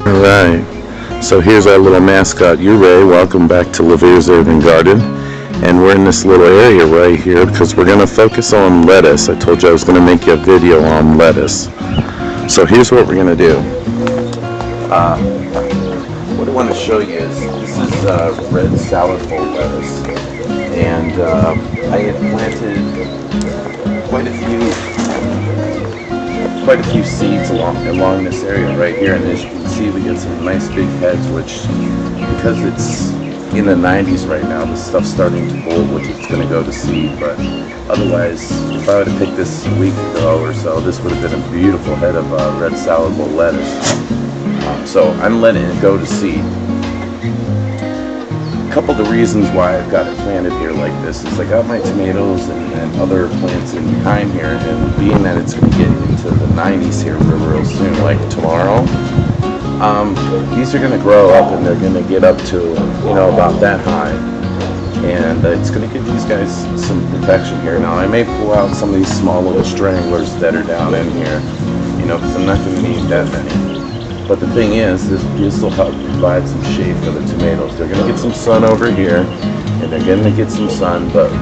Alright, so here's our little mascot, Ouray. Welcome back to Lavier's Urban Garden. And we're in this little area right here because we're going to focus on lettuce. I told you I was going to make you a video on lettuce. So here's what we're going to do. What I want to show you is, this is red salad bowl lettuce. And I had planted quite a few seeds along this area right here, and as you can see, we get some nice big heads, which, because it's in the 90s right now, this stuff's starting to mold, which is going to go to seed. But otherwise, if I would have picked this a week ago or so, this would have been a beautiful head of red salad bowl lettuce. So I'm letting it go to seed. A couple of the reasons why I've got it planted here like this is I got my tomatoes and other plants in behind here, and being that it's going to get into the 90s here real soon, like tomorrow, these are going to grow up and they're going to get up to, about that high, and it's going to give these guys some protection here. Now I may pull out some of these small little stranglers that are down in here, because I'm not going to need that many. But the thing is, this will help provide some shade for the tomatoes. They're going to get some sun over here, and they're going to get some sun, but,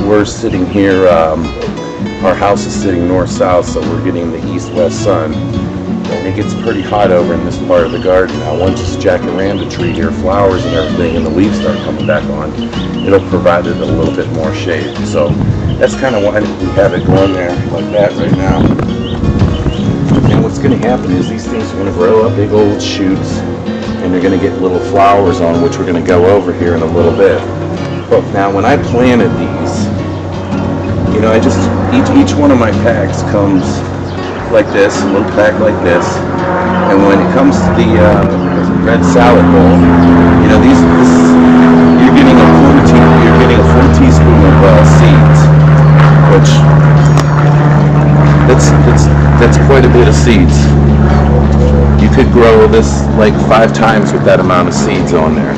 we're sitting here, our house is sitting north-south, so we're getting the east-west sun, and it gets pretty hot over in this part of the garden. Now, once this Jacaranda tree here flowers and everything, and the leaves start coming back on, it'll provide it a little bit more shade. So that's kind of why we have it going there like that right now. And what's going to happen is these things are going to grow up big old shoots, and they're going to get little flowers on, which we're going to go over here in a little bit. But now when I planted these, each one of my packs comes like this, a little pack like this, and when it comes to the red salad bowl, you're getting a full teaspoon of seeds, which that's quite a bit of seeds. You could grow this like 5 times with that amount of seeds on there.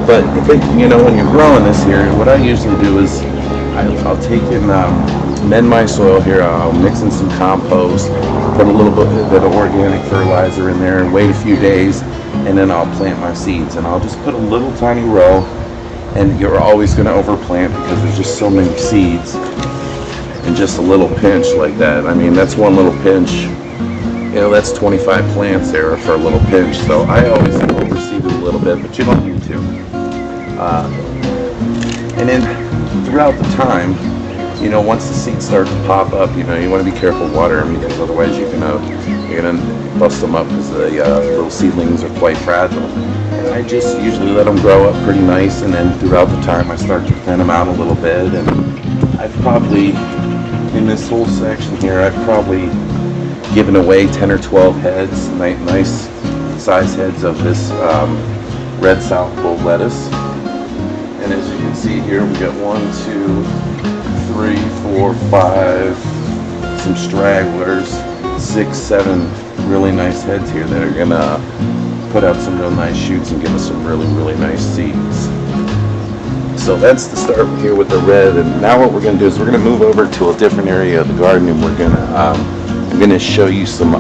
But when you're growing this here, what I usually do is I'll take and mend my soil here. I'll mix in some compost, put a little bit of organic fertilizer in there, and wait a few days, and then I'll plant my seeds. And I'll just put a little tiny row, and you're always going to overplant because there's just so many seeds. And just a little pinch like that. I mean, that's one little pinch. That's 25 plants there for a little pinch. So I always overseed it a little bit, but you don't need to. And then throughout the time, once the seeds start to pop up, you want to be careful watering them, because otherwise you're gonna bust them up, because the little seedlings are quite fragile. And I just usually let them grow up pretty nice, and then throughout the time I start to thin them out a little bit. And I've probably, in this whole section here, I've probably given away 10 or 12 heads, nice size heads of this red salad bowl lettuce. And as you can see here, we got 1, 2, 3, 4, 5, some stragglers, 6, 7 really nice heads here that are gonna put out some real nice shoots and give us some really nice seeds. So that's the start here with the red, and now what we're going to do is we're going to move over to a different area of the garden, and I'm going to show you some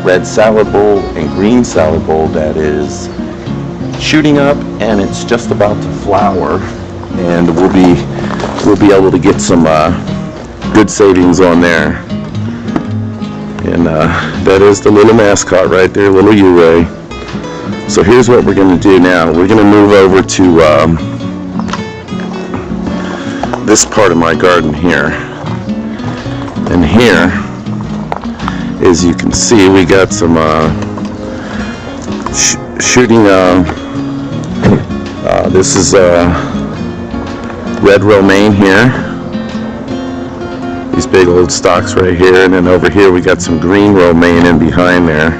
red salad bowl and green salad bowl that is shooting up, and it's just about to flower, and we'll be able to get some good savings on there. And that is the little mascot right there, little Ouray. So here's what we're going to do now. We're going to move over to this part of my garden here, and here, as you can see, we got some shooting. This is red romaine here. These big old stalks right here, and then over here we got some green romaine in behind there,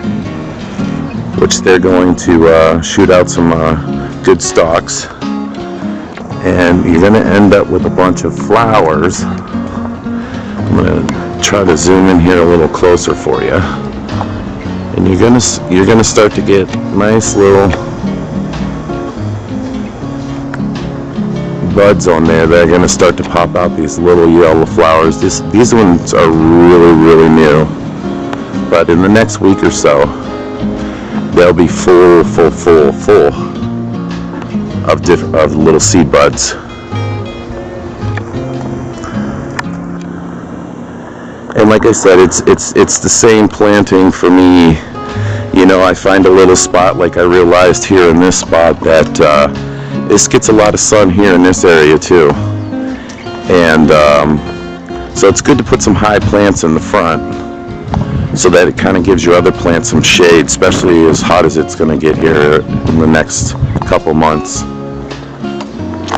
which they're going to shoot out some good stalks. And you're going to end up with a bunch of flowers. I'm going to try to zoom in here a little closer for you. And you're going to start to get nice little buds on there that are going to start to pop out these little yellow flowers. These ones are really new. but in the next week or so, they'll be full of little seed buds. And like I said, it's the same planting for me. You know, I find a little spot, like I realized here in this spot, that this gets a lot of sun here in this area too. And so it's good to put some high plants in the front so that it kind of gives your other plants some shade, especially as hot as it's going to get here in the next couple months.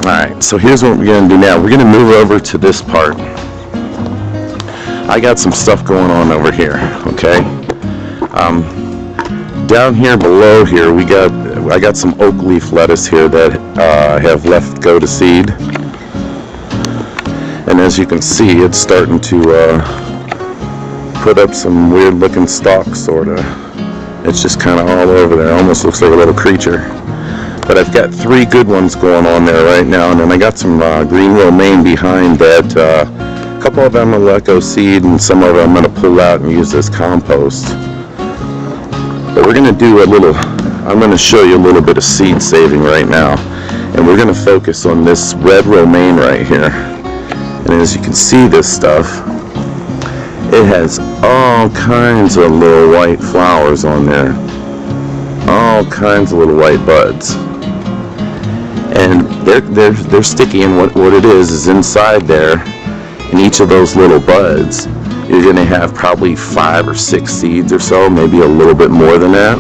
Alright, so here's what we're going to do now. We're going to move over to this part. I got some stuff going on over here, okay? Down here below here, I got some oak leaf lettuce here that have left go to seed. And as you can see, it's starting to put up some weird looking stalks, sort of. It's just kind of all over there. Almost looks like a little creature. But I've got 3 good ones going on there right now, and then I got some green romaine behind that. A couple of them will let go seed, and some of them I'm going to pull out and use as compost. But we're going to do I'm going to show you a little bit of seed saving right now. And we're going to focus on this red romaine right here. And as you can see, this stuff, it has all kinds of little white flowers on there. All kinds of little white buds. And they're sticky, and what it is inside there, in each of those little buds, you're going to have probably 5 or 6 seeds or so, maybe a little bit more than that.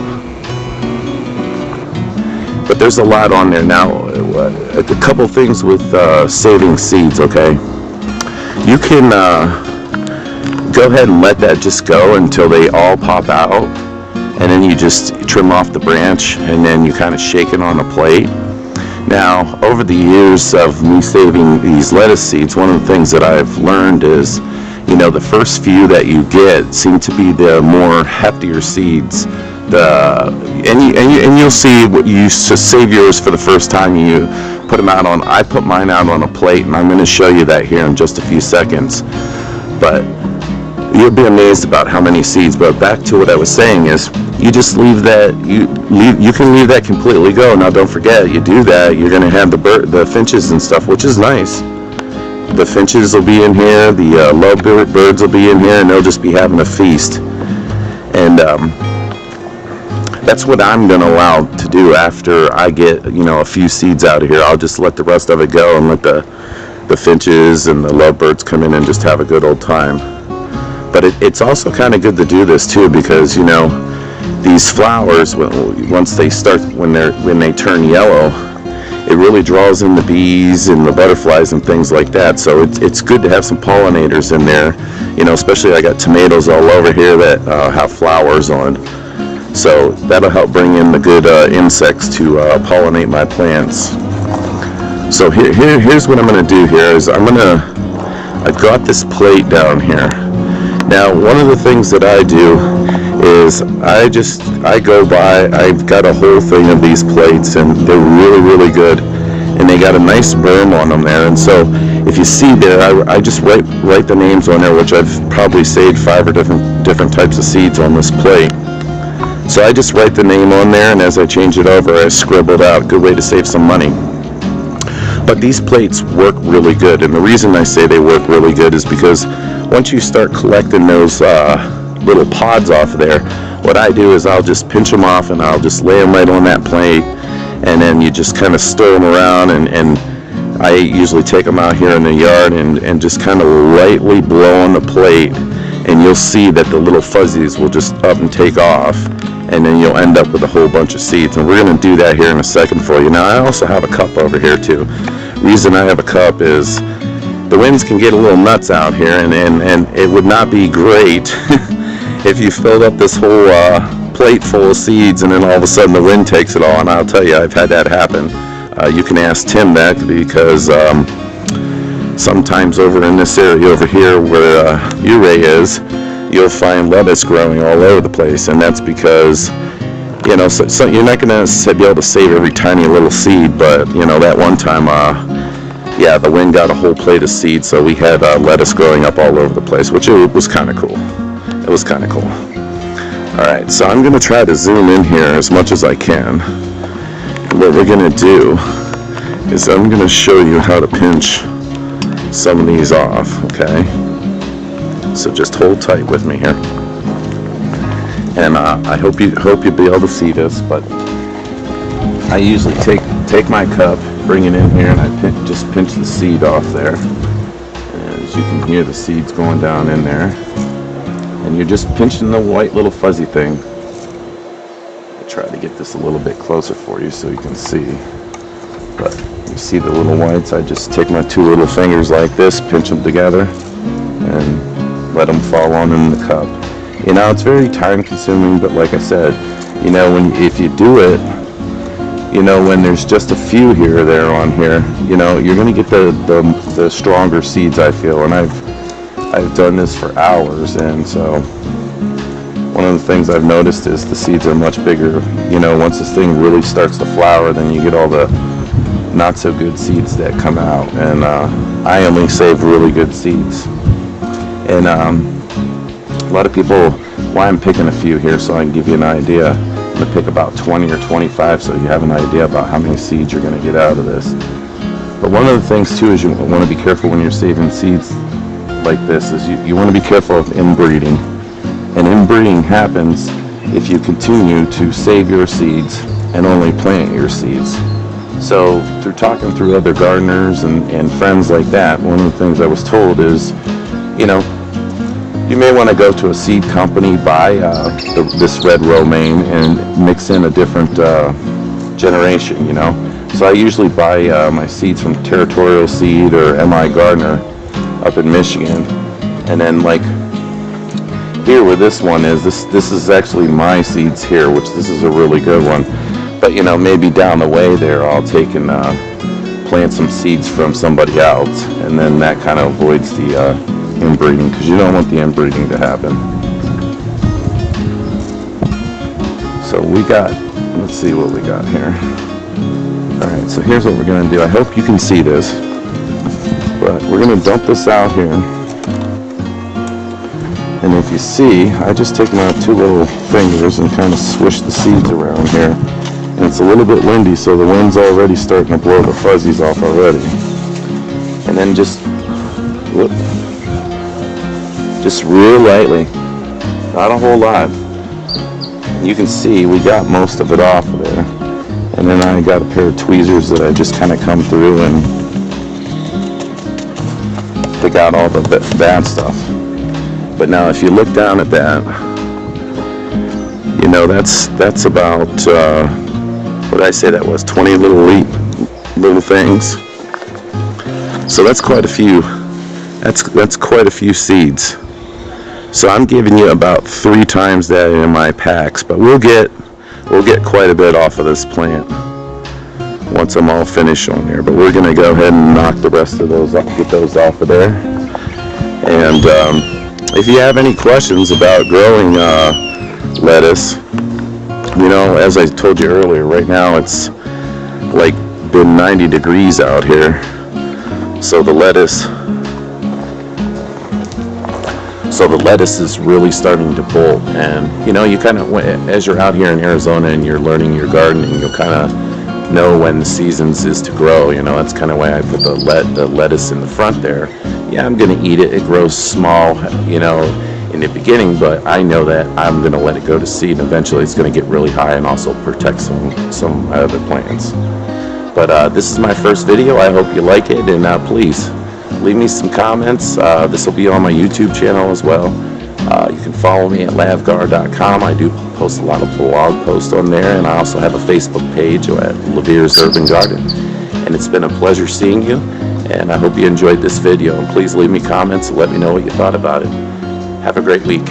But there's a lot on there. Now, a couple things with saving seeds, okay? You can go ahead and let that just go until they all pop out, and then you just trim off the branch, and then you kind of shake it on a plate. Now, over the years of me saving these lettuce seeds, one of the things that I've learned is, you know, the first few that you get seem to be the more heftier seeds. And you'll see what you save yours for the first time you put them out on. I put mine out on a plate, and I'm going to show you that here in just a few seconds. But you'll be amazed about how many seeds. But back to what I was saying is, you just leave that. You can leave that completely go. Now, don't forget, you do that, you're going to have the finches and stuff, which is nice. The finches will be in here, the lovebirds will be in here, and they'll just be having a feast. And that's what I'm going to allow to do after I get, you know, a few seeds out of here. I'll just let the rest of it go and let the finches and the lovebirds come in and just have a good old time. But it's also kind of good to do this too, because, you know, these flowers, once they start, when they turn yellow, it really draws in the bees and the butterflies and things like that. So it's good to have some pollinators in there, you know, especially I got tomatoes all over here that have flowers on. So that'll help bring in the good insects to pollinate my plants. So here's what I'm going to do here is I've got this plate down here. Now, one of the things that I do is I go by, I've got a whole thing of these plates, and they're really, really good, and they got a nice berm on them there. And so if you see there, I just write the names on there, which I've probably saved 5 or different types of seeds on this plate. So I just write the name on there, and as I change it over, I scribble it out. Good way to save some money. But these plates work really good, and the reason I say they work really good is because once you start collecting those little pods off of there, what I do is I'll just pinch them off and I'll just lay them right on that plate, and then you just kind of stir them around, and I usually take them out here in the yard and just kind of lightly blow on the plate, and you'll see that the little fuzzies will just up and take off, and then you'll end up with a whole bunch of seeds. And we're going to do that here in a second for you. Now, I also have a cup over here too. Reason I have a cup is the winds can get a little nuts out here, and it would not be great if you filled up this whole plate full of seeds and then all of a sudden the wind takes it all. And I'll tell you, I've had that happen. You can ask Tim that, because sometimes over in this area over here where Ouray is, you'll find lettuce growing all over the place, and that's because, you know, so you're not going to be able to save every tiny little seed. But, you know, that one time, yeah, the wind got a whole plate of seeds, so we had lettuce growing up all over the place, which it was kind of cool. It was kind of cool. Alright, so I'm going to try to zoom in here as much as I can. And what we're going to do is I'm going to show you how to pinch some of these off, okay? So just hold tight with me here. And I hope you'll be able to see this, but I usually take my cup, bring it in here, and I just pinch the seed off there. And as you can hear, the seeds going down in there. And you're just pinching the white little fuzzy thing. I'll try to get this a little bit closer for you so you can see. But you see the little whites? I just take my two little fingers like this, pinch them together, and let them fall on in the cup. You know, it's very time consuming, but like I said, you know, if you do it, you know, when there's just a few here or there on here, you know, you're going to get the stronger seeds, I feel. And I've done this for hours, and so one of the things I've noticed is the seeds are much bigger. You know, once this thing really starts to flower, then you get all the not so good seeds that come out, and I only save really good seeds. And a lot of people, why I'm picking a few here so I can give you an idea. I'm going to pick about 20 or 25 so you have an idea about how many seeds you're going to get out of this. But one of the things too is you want to be careful when you're saving seeds like this, is you want to be careful of inbreeding. And inbreeding happens if you continue to save your seeds and only plant your seeds. So through talking through other gardeners and friends like that, one of the things I was told is, you know, you may want to go to a seed company, buy this red romaine, and mix in a different generation, you know. So I usually buy my seeds from Territorial Seed or M.I. Gardner up in Michigan. And then like here where this one is, this is actually my seeds here, which this is a really good one. But you know, maybe down the way there I'll take and plant some seeds from somebody else, and then that kind of avoids the inbreeding, because you don't want the inbreeding to happen. So we got, let's see what we got here. Alright, so here's what we're going to do. I hope you can see this, but we're going to dump this out here. And if you see, I just take my two little fingers and kind of swish the seeds around here. And it's a little bit windy, so the wind's already starting to blow the fuzzies off already. And then just real lightly, not a whole lot. You can see we got most of it off of there. And then I got a pair of tweezers that I just kind of come through and pick out all the bad stuff. But now if you look down at that, you know, that's about, what did I say that was, 20 little things. So that's quite a few, that's quite a few seeds. So I'm giving you about 3 times that in my packs, but we'll get quite a bit off of this plant once I'm all finished on here. But we're going to go ahead and knock the rest of those up, get those off of there. And if you have any questions about growing lettuce, you know, as I told you earlier, right now it's like been 90 degrees out here, so the lettuce is really starting to bolt. And you know, you kind of, as you're out here in Arizona and you're learning your gardening, you'll kind of know when the seasons is to grow. You know, that's kind of why I put the lettuce in the front there. Yeah, I'm gonna eat it. It grows small, you know, in the beginning, but I know that I'm gonna let it go to seed, and eventually it's gonna get really high and also protect some of my other plants. But this is my first video. I hope you like it, and please leave me some comments. This will be on my YouTube channel as well. You can follow me at lavgar.com. I do post a lot of blog posts on there, and I also have a Facebook page at Lavier's Urban Garden. And it's been a pleasure seeing you, and I hope you enjoyed this video. And please leave me comments and let me know what you thought about it. Have a great week.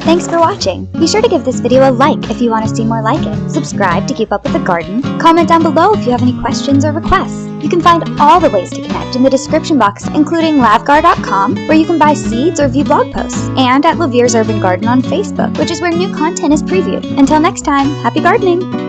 Thanks for watching. Be sure to give this video a like if you want to see more like it. Subscribe to keep up with the garden. Comment down below if you have any questions or requests. You can find all the ways to connect in the description box, including lavgar.com, where you can buy seeds or view blog posts, and at Lavier's Urban Garden on Facebook, which is where new content is previewed. Until next time, happy gardening!